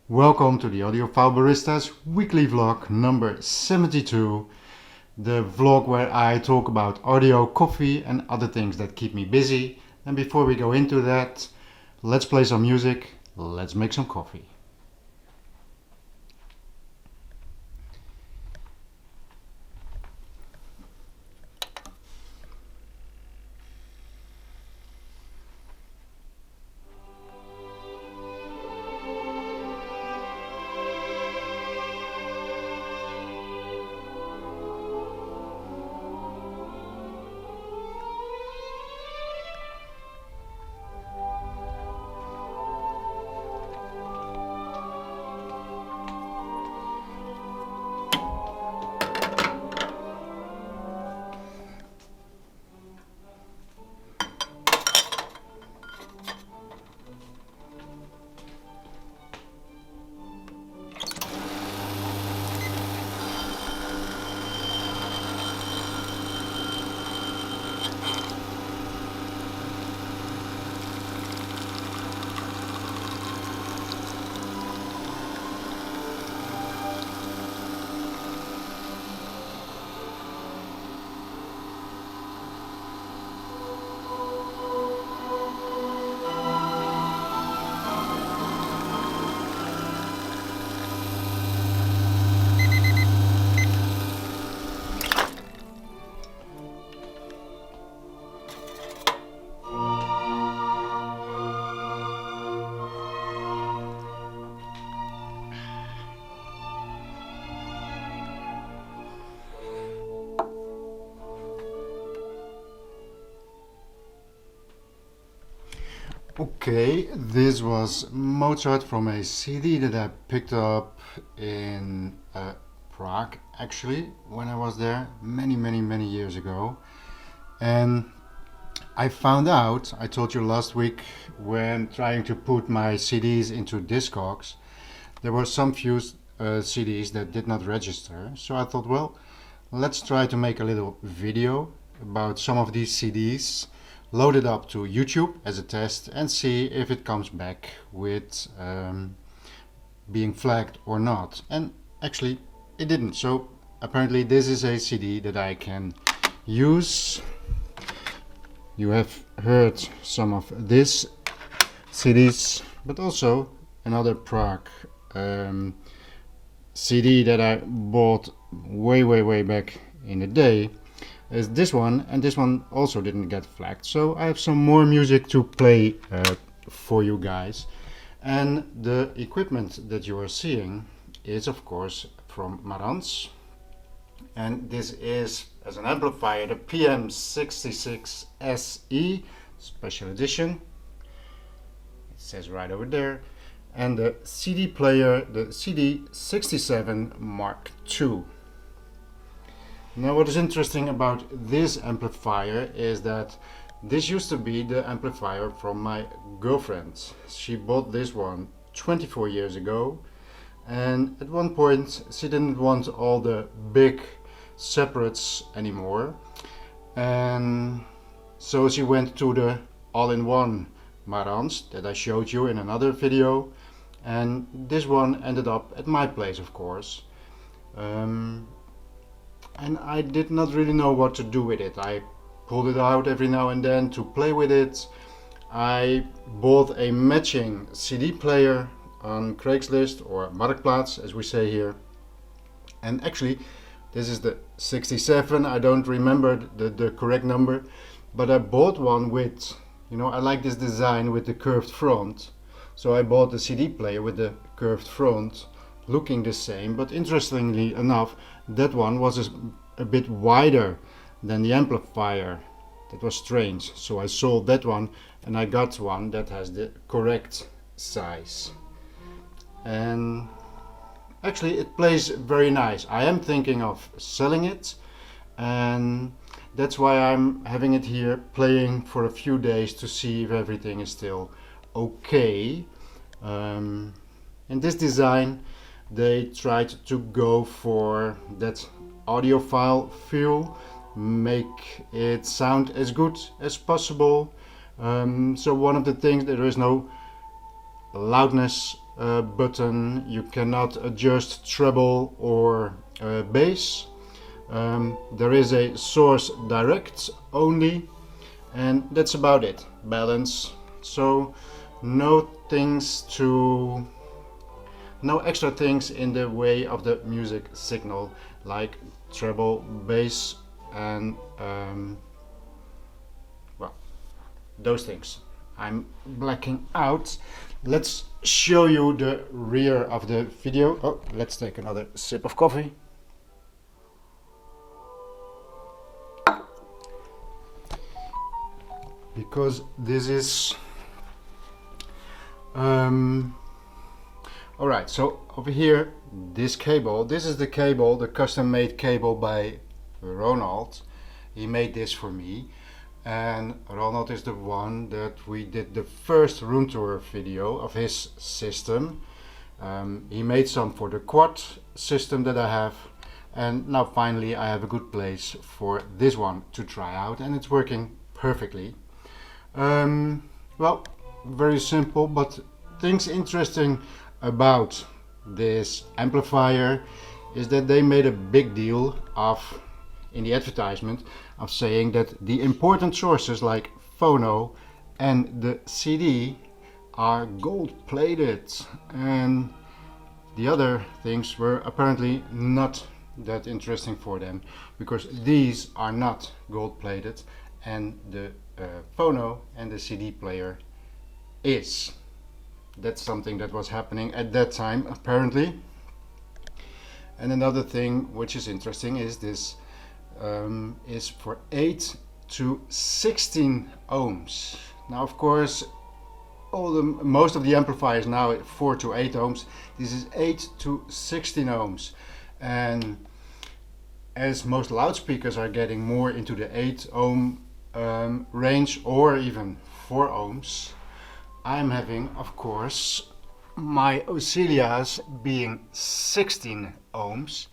Welcome to the Audiophile Barista's weekly vlog number 72, the vlog where I talk about audio, coffee and other things that keep me busy. And before we go into that, let's play some music, let's make some coffee. Okay, this was Mozart from a CD that I picked up in Prague, actually, when I was there many years ago. And I found out, I told you last week, when trying to put my CDs into Discogs, there were some few CDs that did not register. So I thought, well, let's try to make a little video about some of these CDs, load it up to YouTube as a test and see if it comes back with being flagged or not. And actually it didn't, so apparently this is a CD that I can use. You have heard some of these CDs, but also another Prague CD that I bought way back in the day is this one, and this one also didn't get flagged. So I have some more music to play for you guys. And the equipment that you are seeing is of course from Marantz, and this is as an amplifier the PM-66SE special edition. It says right over there. And the CD player, the CD-67 Mark II. Now what is interesting about this amplifier is that this used to be the amplifier from my girlfriend. She bought this one 24 years ago, and at one point she didn't want all the big separates anymore, and so she went to the all-in-one Marantz that I showed you in another video, and this one ended up at my place, of course. And I did not really know what to do with it. I pulled it out every now and then to play with it. I bought a matching CD player on Craigslist, or Marktplaats as we say here. And actually this is the 67, I don't remember the correct number, but I bought one with, you know, I like this design with the curved front. So I bought the CD player with the curved front, looking the same, but interestingly enough, that one was a bit wider than the amplifier. That was strange. So I sold that one and I got one that has the correct size. And actually it plays very nice. I am thinking of selling it, and that's why I'm having it here playing for a few days to see if everything is still okay. In this design they tried to go for that audiophile feel, make it sound as good as possible. So one of the things, there is no loudness button. You cannot adjust treble or bass. There is a source direct only, and that's about it. Balance. So no extra things in the way of the music signal like treble, bass, and well, those things. I'm blacking out. Let's show you the rear of the video. Oh, let's take another sip of coffee. Because this is alright, so over here, this cable, this is the cable, the custom made cable by Ronald. He made this for me, and Ronald is the one that we did the first room tour video of his system. He made some for the quad system that I have, and now finally I have a good place for this one to try out, and it's working perfectly. Well, very simple, but things interesting about this amplifier is that they made a big deal of, in the advertisement, of saying that the important sources like phono and the CD are gold plated, and the other things were apparently not that interesting for them, because these are not gold plated and the phono and the CD player is. That's something that was happening at that time apparently. And another thing which is interesting is this is for 8 to 16 ohms. Now of course most of the amplifiers now at 4 to 8 ohms. This is 8 to 16 ohms, and as most loudspeakers are getting more into the 8 ohm range or even 4 ohms, I'm having, of course, my oscillas being 16 ohms,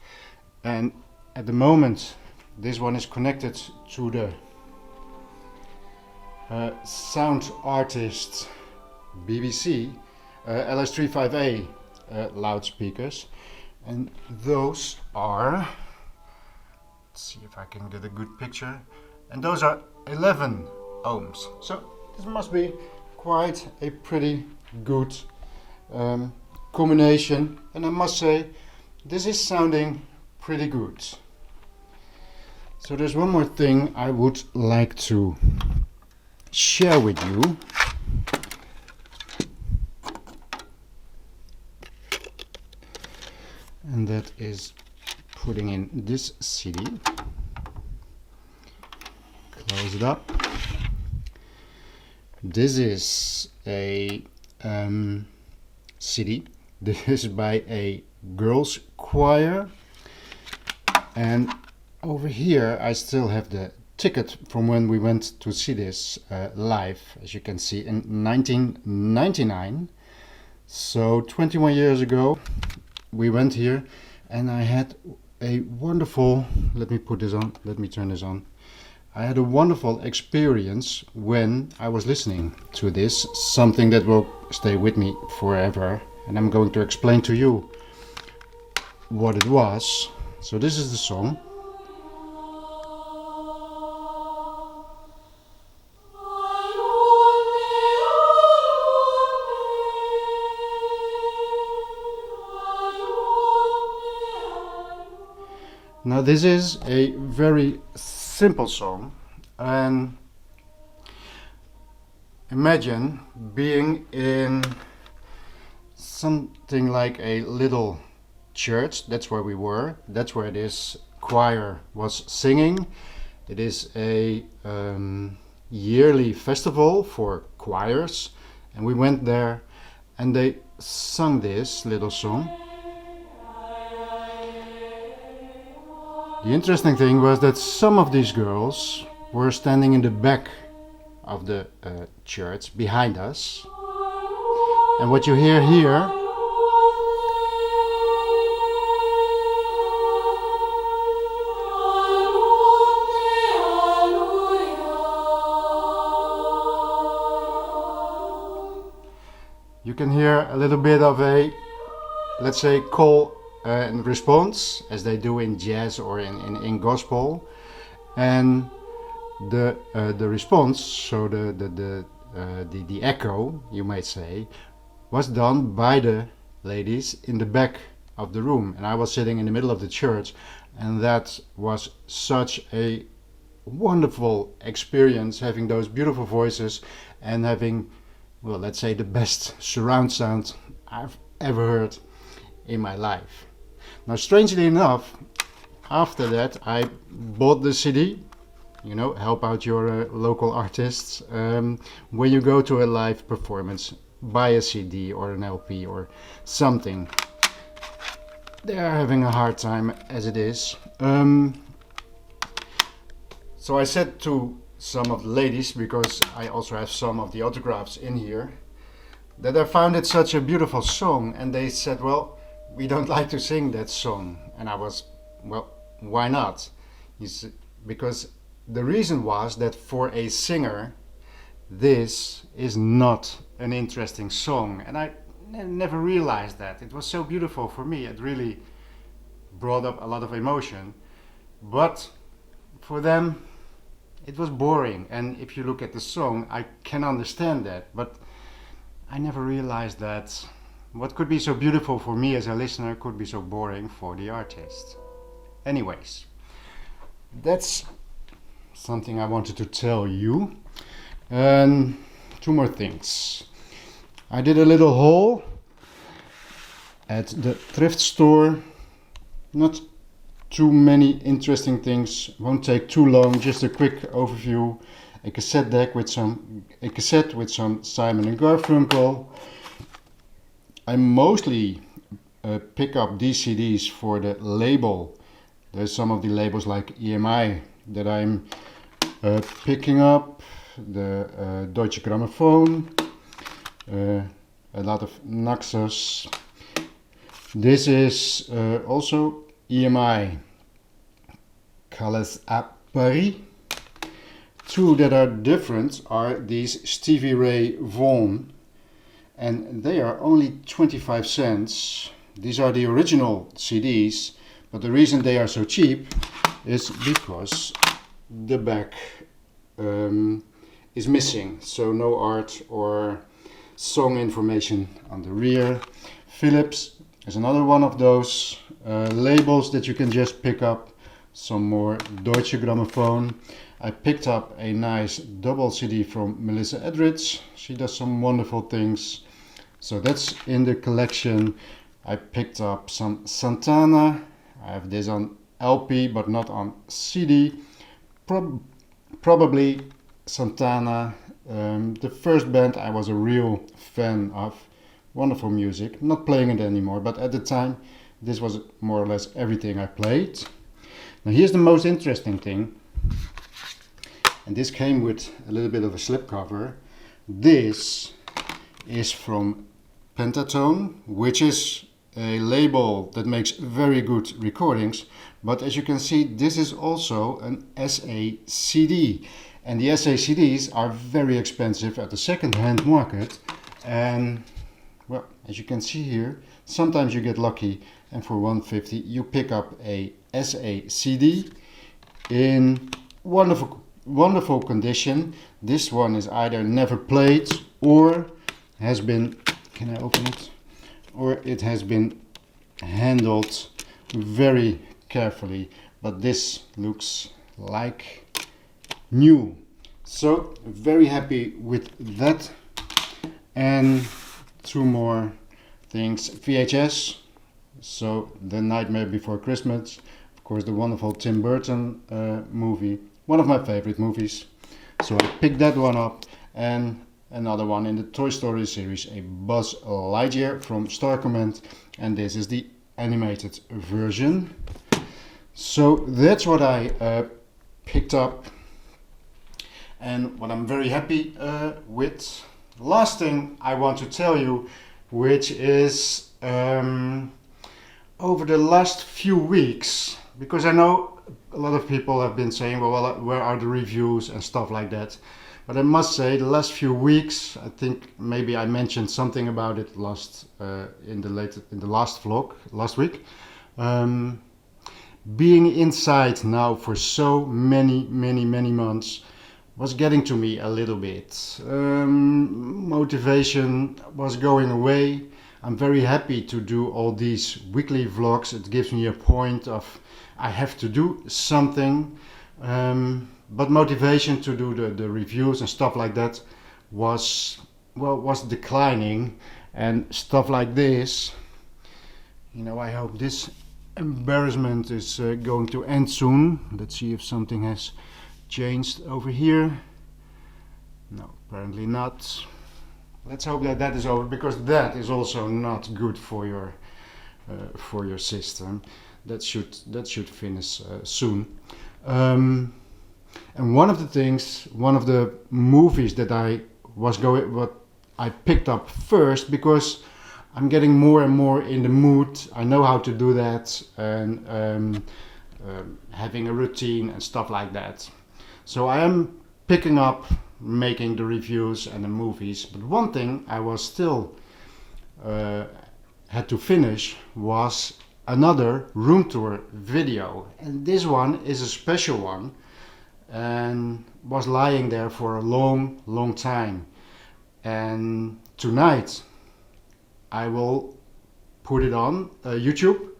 and at the moment this one is connected to the Sound Artist BBC LS35A loudspeakers, and those are, let's see if I can get a good picture, and those are 11 ohms. So this must be quite a pretty good combination, and I must say this is sounding pretty good. So there's one more thing I would like to share with you. And that is putting in this CD. Close it up. This is a CD. This is by a girls' choir, and over here I still have the ticket from when we went to see this live, as you can see, in 1999. So 21 years ago we went here, and I had a wonderful, let me turn this on. I had a wonderful experience when I was listening to this, something that will stay with me forever, and I'm going to explain to you what it was. So this is the song. Now this is a very simple song, and imagine being in something like a little church. That's where we were. That's where this choir was singing. It is a yearly festival for choirs, and we went there and they sung this little song. The interesting thing was that some of these girls were standing in the back of the church behind us, and what you hear here you can hear a little bit of a, let's say, call and response, as they do in jazz or in gospel, and the response, so the echo, you might say, was done by the ladies in the back of the room, and I was sitting in the middle of the church, and that was such a wonderful experience, having those beautiful voices and having, well, let's say, the best surround sound I've ever heard in my life. Now, strangely enough, after that I bought the CD. You know, help out your local artists. When you go to a live performance, buy a CD or an LP or something. They are having a hard time as it is. So I said to some of the ladies, because I also have some of the autographs in here, that I found it such a beautiful song, and they said, well, we don't like to sing that song. And I was, well, why not? Because the reason was that for a singer, this is not an interesting song, and I never realized that. It was so beautiful for me, it really brought up a lot of emotion, but for them it was boring. And if you look at the song, I can understand that, but I never realized that what could be so beautiful for me as a listener could be so boring for the artist. Anyways, that's something I wanted to tell you. And two more things. I did a little haul at the Thrift Store. Not too many interesting things, won't take too long, just a quick overview. A cassette deck with a cassette with some Simon and Garfunkel. I mostly pick up these CDs for the label. There's some of the labels like EMI that I'm picking up, the Deutsche Grammophon, a lot of Naxos. This is also EMI, Calais à Paris. Two that are different are these Stevie Ray Vaughan, and they are only 25 cents. These are the original CDs, but the reason they are so cheap is because the back is missing, so no art or song information on the rear. Philips is another one of those labels that you can just pick up. Some more Deutsche Grammophon. I picked up a nice double CD from Melissa Edridge. She does some wonderful things, so that's in the collection. I picked up some Santana. I have this on LP but not on CD. Probably Santana, the first band I was a real fan of. Wonderful music, not playing it anymore, but at the time this was more or less everything I played. Now here's the most interesting thing, and this came with a little bit of a slipcover. This is from Pentatone, which is a label that makes very good recordings, but as you can see, this is also an SACD, and the SACDs are very expensive at the second-hand market. And well, as you can see here, sometimes you get lucky, and for $1.50 you pick up a SACD in wonderful condition. This one is either never played or has been, can I open it? Or it has been handled very carefully, but this looks like new. So very happy with that. And two more things. VHS, so The Nightmare Before Christmas, of course the wonderful Tim Burton movie, one of my favorite movies, so I picked that one up. And another one in the Toy Story series, a Buzz Lightyear from Star Command, and this is the animated version. So that's what I picked up and what I'm very happy with. Last thing I want to tell you, which is over the last few weeks, because I know a lot of people have been saying, well, where are the reviews and stuff like that, But I must say, the last few weeks, I think maybe I mentioned something about it in the last vlog last week. Being inside now for so many months was getting to me a little bit. Motivation was going away. I'm very happy to do all these weekly vlogs. It gives me a point of I have to do something. But motivation to do the reviews and stuff like that was declining, and stuff like this, I hope this embarrassment is going to end soon. Let's see if something has changed over here. No, apparently not. Let's hope that that is over, because that is also not good for your system. That should finish soon. And one of the movies that what I picked up first, because I'm getting more and more in the mood. I know how to do that, and having a routine and stuff like that. So I am picking up making the reviews and the movies. But one thing I was still had to finish was another room tour video, and this one is a special one and was lying there for a long time. And tonight I will put it on YouTube.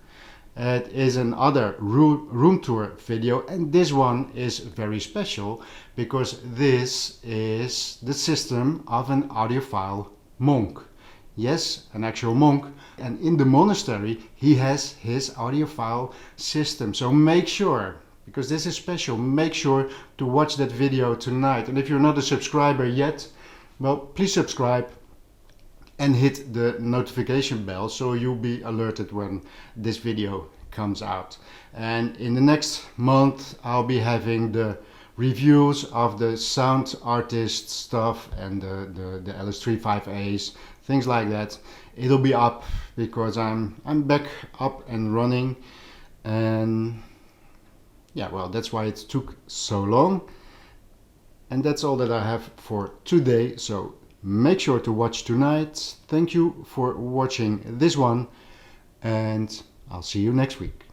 It is another room tour video, and this one is very special because this is the system of an audiophile monk. Yes, an actual monk, and in the monastery he has his audiophile system. So make sure, because this is special, make sure to watch that video tonight. And if you're not a subscriber yet, well, please subscribe and hit the notification bell so you'll be alerted when this video comes out. And in the next month I'll be having the reviews of the sound artist stuff and the LS35As, things like that. It'll be up because I'm back up and running, and yeah, well, that's why it took so long. And that's all that I have for today, so make sure to watch tonight. Thank you for watching this one, and I'll see you next week.